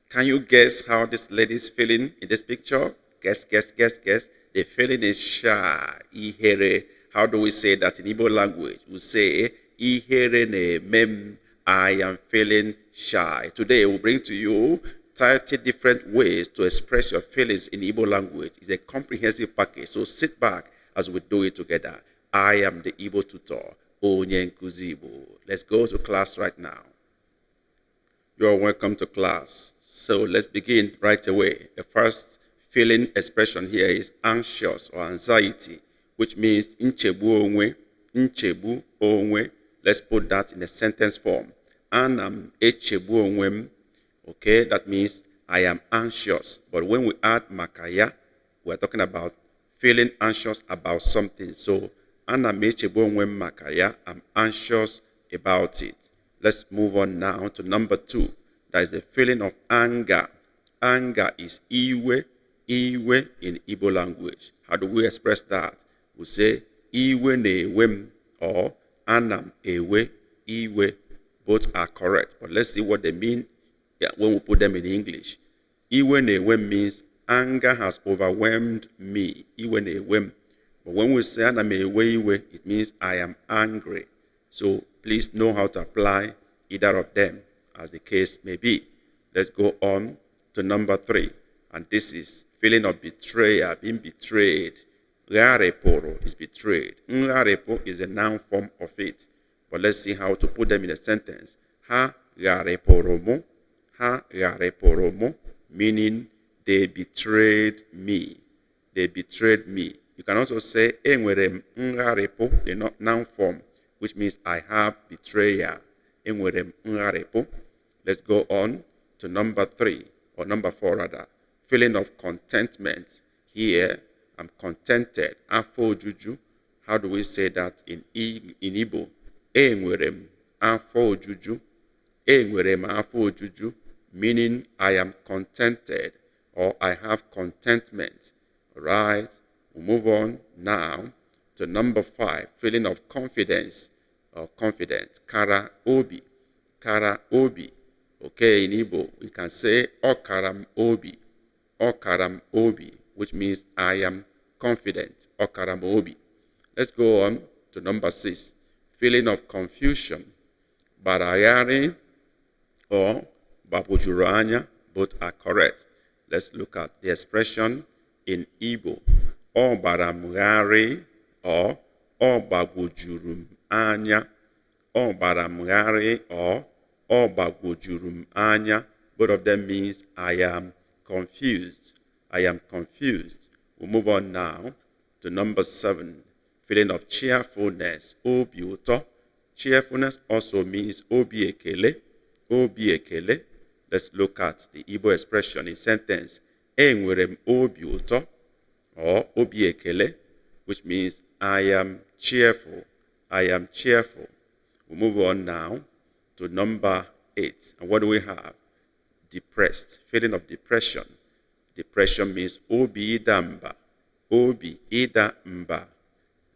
Can you guess how this lady is feeling in this picture? Guess, guess, guess, guess. The feeling is shy. Ihere. How do we say that in Igbo language? We say, Ihere ne mem. I am feeling shy. Today we'll bring to you 30 different ways to express your feelings in Igbo language. It's a comprehensive package. So sit back as we do it together. I am the Igbo tutor, Onye Nkuzi Igbo. Let's go to class right now. You're welcome to class. So let's begin right away. The first feeling expression here is anxious or anxiety, which means nchebu onwe. Let's put that in a sentence form. Anam echebu onwem. Okay, that means I am anxious. But when we add makaya, we're talking about feeling anxious about something. So anam echebu onwem makaya, I'm anxious about it. Let's move on now to number 2. That is the feeling of anger. Anger is iwe in Igbo language. How do we express that? We say iwe ne-ewem or anam ewe iwe. Both are correct, but let's see what they mean when we put them in English. Iwe ne-ewem means anger has overwhelmed me. Iwe ne-ewem. But when we say anam ewe iwe, it means I am angry. So please know how to apply either of them as the case may be. Let's go on to number 3. And this is feeling of betrayal, being betrayed. Rareporo is betrayed. Nrarepo is a noun form of it. But let's see how to put them in a sentence. Ha rareporomo. Ha rareporomo, meaning they betrayed me. They betrayed me. You can also say enwerem nrarepo, the noun form, which means I have betrayal. Enwerem nrarepo. Let's go on to number 3, or number 4 rather. Feeling of contentment. Here, I'm contented. Afo juju. How do we say that in Igbo? Enwerem afo juju. Enwerem afo juju. Meaning I am contented or I have contentment. All right. We'll move on now to number 5. Feeling of confidence or confidence. Kara obi. Kara obi. Okay, in Igbo, we can say Okaram Obi. Okaram Obi, which means I am confident. Okaram Obi. Let's go on to number 6. Feeling of confusion. Barayari or Babujuranya, both are correct. Let's look at the expression in Igbo. O baramgari or O bagujurum anya. O baramgari or Obagujurum anya. Both of them means I am confused. I am confused. We'll move on now to number 7. Feeling of cheerfulness. Obi uto. Cheerfulness also means obi ekele. Obi ekele. Let's look at the Igbo expression in sentence. Enwerem obi uto or obi ekele, which means I am cheerful. I am cheerful. We'll move on now to number 8. And what do we have? Depressed. Feeling of depression. Depression means obi idamba. Obi idamba.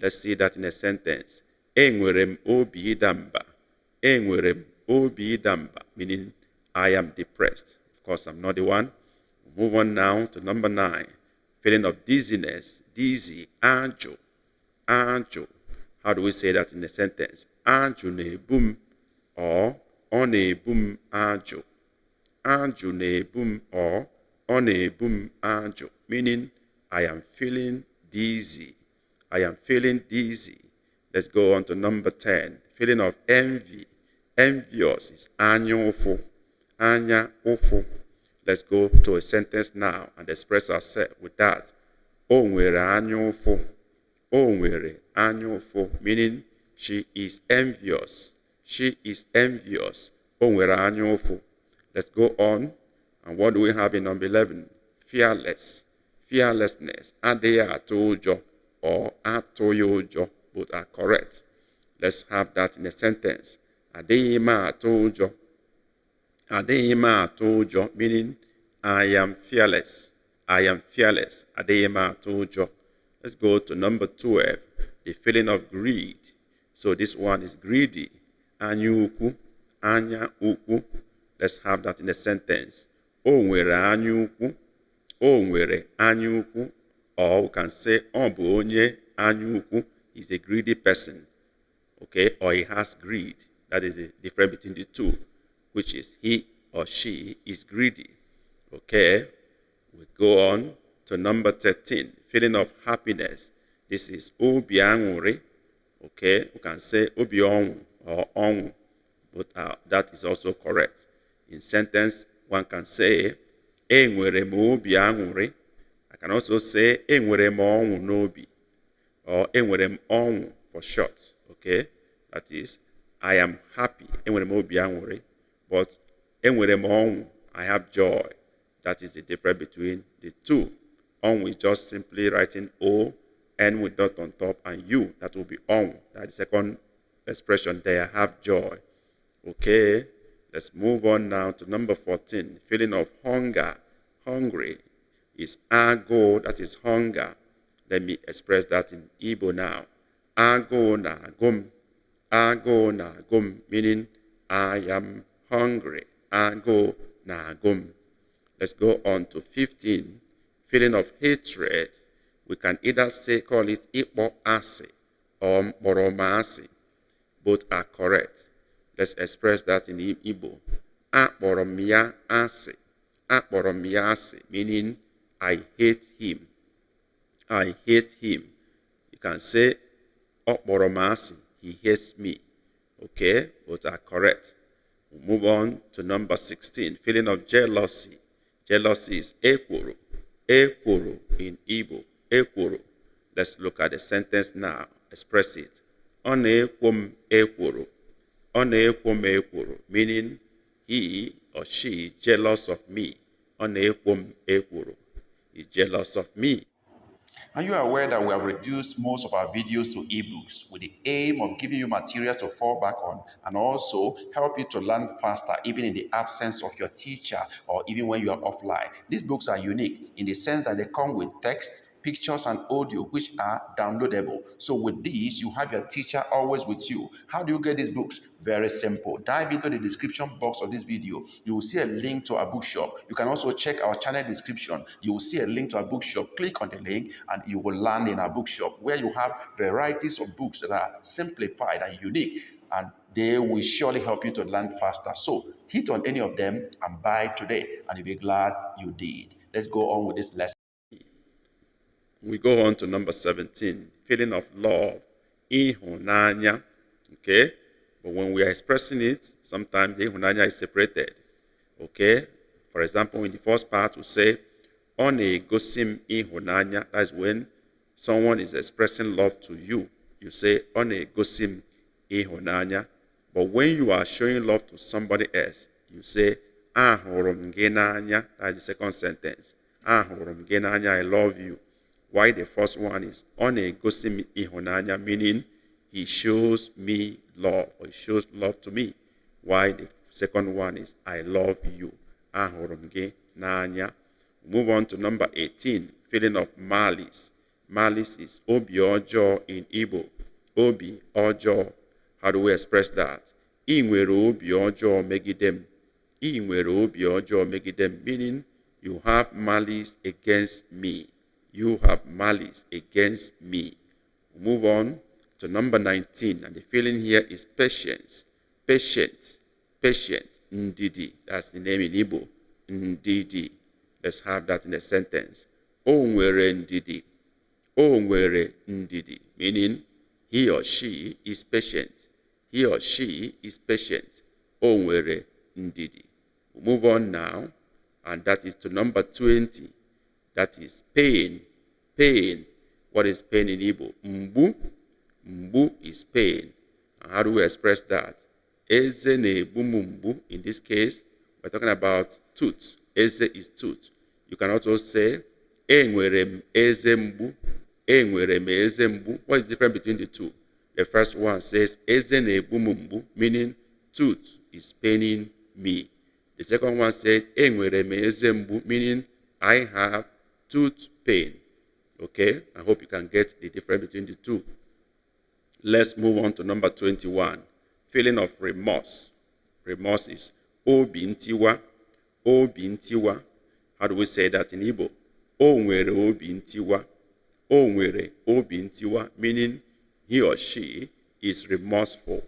Let's see that in a sentence. Enwerem obi idamba. Enwerem obi idamba. Meaning I am depressed. Of course, I'm not the one. We'll move on now to number 9. Feeling of dizziness. Dizzy. Ajo. Ajo. How do we say that in a sentence? Ajo ne boom. Or on a boom ajo. Ajo ne boom or on a boom ajo. Meaning I am feeling dizzy. I am feeling dizzy. Let's go on to number 10. Feeling of envy. Envious is anya ofo. Anya ofo. Let's go to a sentence now and express ourselves with that. O nwere anya ofo. O nwere anya ofo. Meaning she is envious. She is envious. Let's go on. And what do we have in number 11? Fearless. Fearlessness. Adeya atojo or atoyojo. Both are correct. Let's have that in a sentence. Adeyima atojo. Adeyima atojo, meaning I am fearless. I am fearless. Adeyima atojo. Let's go to number 12. The feeling of greed. So this one is greedy. Anya uku. Anya uku. Let's have that in a sentence. o nwere anya ukwu, o nwere anya ukwu, or we can say ọ bụ onye anya ukwu is a greedy person, okay, or he has greed. That is the difference between the two, which is he or she is greedy. Okay, we go on to number 13, feeling of happiness. This is obi aṅụrị. Okay, we can say obi ọṅụ or ọṅụ, but that is also correct. In sentence, one can say enwere m obi aṅụrị. I can also say enwere m ọṅụ n'obi, or enwere m ọṅụ for short. Okay, that is I am happy, enwere m obi aṅụrị, but enwere m ọṅụ, I have joy. That is the difference between the two. Ọṅụ is just simply writing O, N with dot on top, and U. That will be ọṅụ. That is the second expression there, I have joy. Okay, let's move on now to number 14. Feeling of hunger. Hungry is agụụ, that is hunger. Let me express that in Igbo now. Agụụ na-agụ m. Agụụ na-agụ m, meaning I am hungry. Agụụ na-agụ m. Let's go on to 15. Feeling of hatred. We can either say, call it ịkpọ asị or mkpọrọmasị. Both are correct. Let's express that in Igbo. Akpọrọ m ya asị. Akpọrọ m ya asị, meaning I hate him. I hate him. You can say ọkpọrọ m asị, he hates me. Okay, both are correct. We'll move on to number 16. Feeling of jealousy. Jealousy is ekworo. Ekworo in Igbo. Ekworo. Let's look at the sentence now. Express it. Ọ na-ekwo m ekworo. Ọ na-ekwo m ekworo, meaning he or she is jealous of me. Ọ na-ekwo m ekworo. He's jealous of me. Are you aware that we have reduced most of our videos to ebooks with the aim of giving you material to fall back on and also help you to learn faster even in the absence of your teacher or even when you are offline? These books are unique in the sense that they come with text, pictures, and audio which are downloadable. So with these, you have your teacher always with you. How do you get these books? Very simple. Dive into the description box of this video. You will see a link to our bookshop. You can also check our channel description. You will see a link to our bookshop. Click on the link and you will land in our bookshop where you have varieties of books that are simplified and unique, and they will surely help you to learn faster. So hit on any of them and buy today, and you'll be glad you did. Let's go on with this lesson. We go on to number 17, feeling of love, ihunanya. Okay, but when we are expressing it, sometimes the ihunanya is separated. Okay, for example, in the first part, we say, ọ na-egosi m ihunanya. That's when someone is expressing love to you. You say, ọ na-egosi m ihunanya. But when you are showing love to somebody else, you say, ahụrụ m gị n'anya. That's the second sentence. Ahụrụ m gị n'anya, I love you. Why the first one is ọ na-egosi m ihunanya, meaning he shows me love, or he shows love to me. Why the second one is I love you. Ahụrụ m gị n'anya. Move on to number 18, feeling of malice. Malice is obi ọjọọ in Igbo. Obi ọjọọ. How do we express that? I nwere obi ọjọọ megide m. I nwere obi ọjọọ megide m, meaning you have malice against me. You have malice against me. Move on to number 19, and the feeling here is patience. Patient. Patient. Ndidi. That's the name in Igbo. Ndidi. Let's have that in a sentence. O nwere ndidi. O nwere ndidi. Meaning he or she is patient. He or she is patient. O nwere ndidi. We'll move on now, and that is to number 20. That is pain. Pain. What is pain in Igbo? Mgbu. Mgbu is pain. And how do we express that? Eze na-egbu m mgbu. In this case, we're talking about tooth. Eze is tooth. You can also say, enwere m eze mgbu. Enwere m eze mgbu. What is the difference between the two? The first one says, eze na-egbu m mgbu, meaning tooth is paining me. The second one says, enwere m eze mgbu, meaning I have tooth pain. Okay, I hope you can get the difference between the two. Let's move on to number 21, feeling of remorse. Remorse is obi ntiwa. obi ntiwa. How do we say that in Igbo? O nwere obi ntiwa. O nwere obi ntiwa, meaning he or she is remorseful.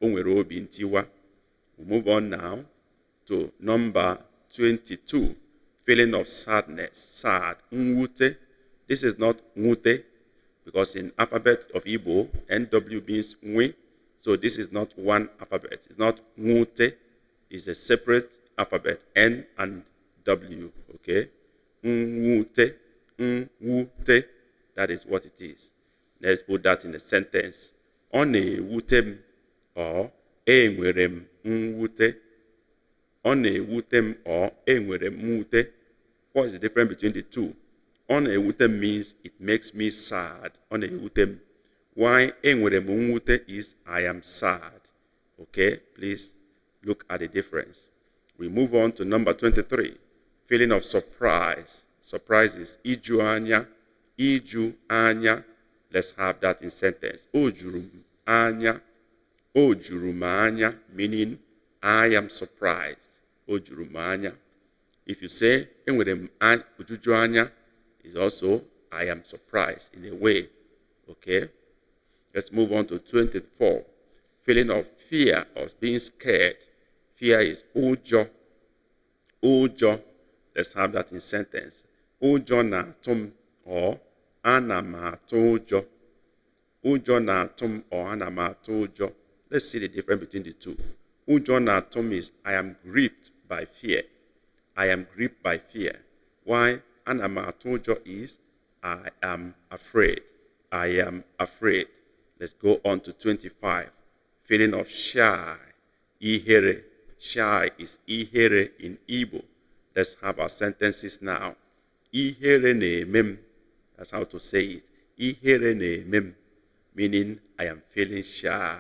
O nwere obi ntiwa. We move on now to number 22. Feeling of sadness. Sad. Nwute. This is not nwute, because in alphabet of Igbo, NW means nwe. So this is not one alphabet. It's not nwute. It's a separate alphabet, N and W. Okay? Nwute. Nwute. That is what it is. Let's put that in a sentence. Ọ na-ewute m, or enwere m mwute. Ọ na-ewute m, or enwere m mwute. What is the difference between the two? Ọ na-ewute m means it makes me sad. Ọ na-ewute m. Why enwere m mwute is I am sad. Okay, please look at the difference. We move on to number 23. Feeling of surprise. Surprise is iju anya. Iju anya. Let's have that in sentence. O juru m anya. O juru m anya, meaning I am surprised. O juru m anya. If you say enwere m ojuju anya, is also I am surprised in a way. Okay? Let's move on to 24. Feeling of fear or being scared. Fear is ụjọ. Ụjọ. Let's have that in sentence. Ụjọ na-atụ m, or ana m atụ ụjọ. Ụjọ na-atụ m, or ana m atụ ụjọ. Let's see the difference between the two. Ụjọ na-atụ m is I am gripped by fear. I am gripped by fear. Why? Ana m atụ ụjọ is I am afraid. I am afraid. Let's go on to 25. Feeling of shy. Ihere. Shy is ihere in Igbo. Let's have our sentences now. Ihere na-eme m. That's how to say it. Ihere na-eme m, meaning I am feeling shy.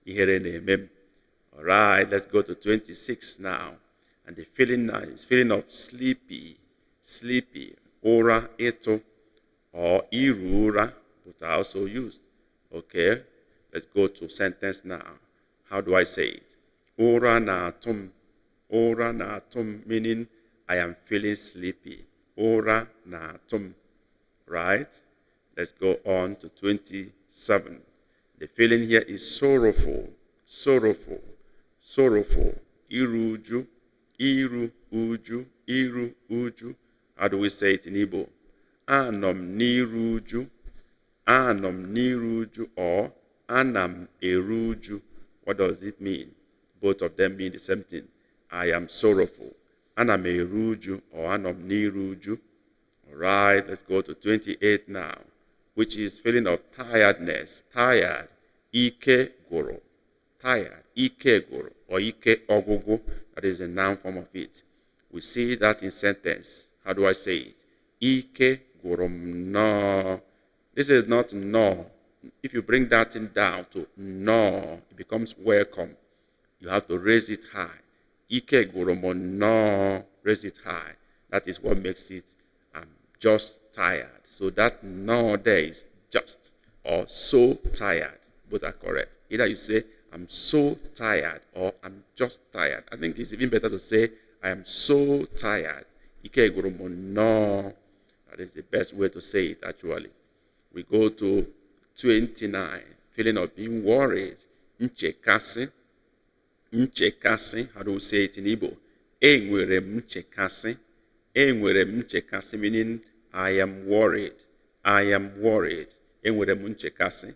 Ihere na-eme m. All right, let's go to 26 now. And the feeling now is feeling of sleepy. Sleepy. Ora eto, or iru ura, but are also used. Okay, let's go to sentence now. How do I say it? Ora na-atụ m. Ora na-atụ m, meaning I am feeling sleepy. Ora na-atụ m. Right? Let's go on to 27. The feeling here is sorrowful. Sorrowful. Sorrowful. Iru uju. Iru uju. Iru uju. How do we say it in Igbo? Anom n'iru uju. Anom n'iru uju, or anam eru uju. What does it mean? Both of them mean the same thing. I am sorrowful. Anam eru uju, or anom n'iru uju. All right, let's go to 28 now, which is feeling of tiredness. Tired. Ike goro. Tired. Ike goro, or ike ogogo. That is a noun form of it. We see that in sentence. How do I say it? Ike goro no. This is not no. If you bring that thing down to no, it becomes welcome. You have to raise it high. Ike goro no. Raise it high. That is what makes it just tired. So that no there is just, or so tired. Both are correct. Either you say, I'm so tired, or I'm just tired. I think it's even better to say, I am so tired. Ike goro no. That is the best way to say it, actually. We go to 29. Feeling of being worried. Nchekasị. Nchekasị. How do we say it in Igbo? Enwere m nchekasị. Enwere m nchekasị, meaning I am worried. I am worried. Enwere m nchekasị.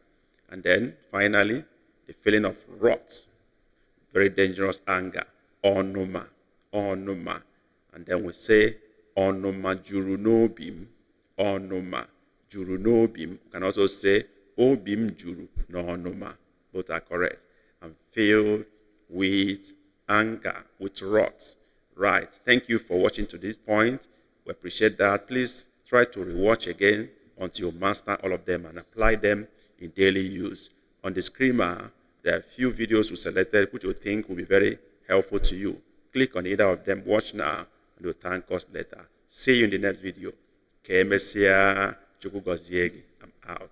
And then, finally, the feeling of wrath. Very dangerous anger. Ọnụma. Ọnụma. And then we say, Ọnụma juru n'obi m. Ọnụma juru n'obi m. We can also say, Obi m juru n'ọnụma. Both are correct. I'm filled with anger, with wrath. Right. Thank you for watching to this point. We appreciate that. Please try to rewatch again until you master all of them and apply them in daily use. On the screener, there are a few videos we selected which you think will be very helpful to you. Click on either of them, watch now, and you'll thank us later. See you in the next video. Kemesia Chukwugoziegi. I'm out.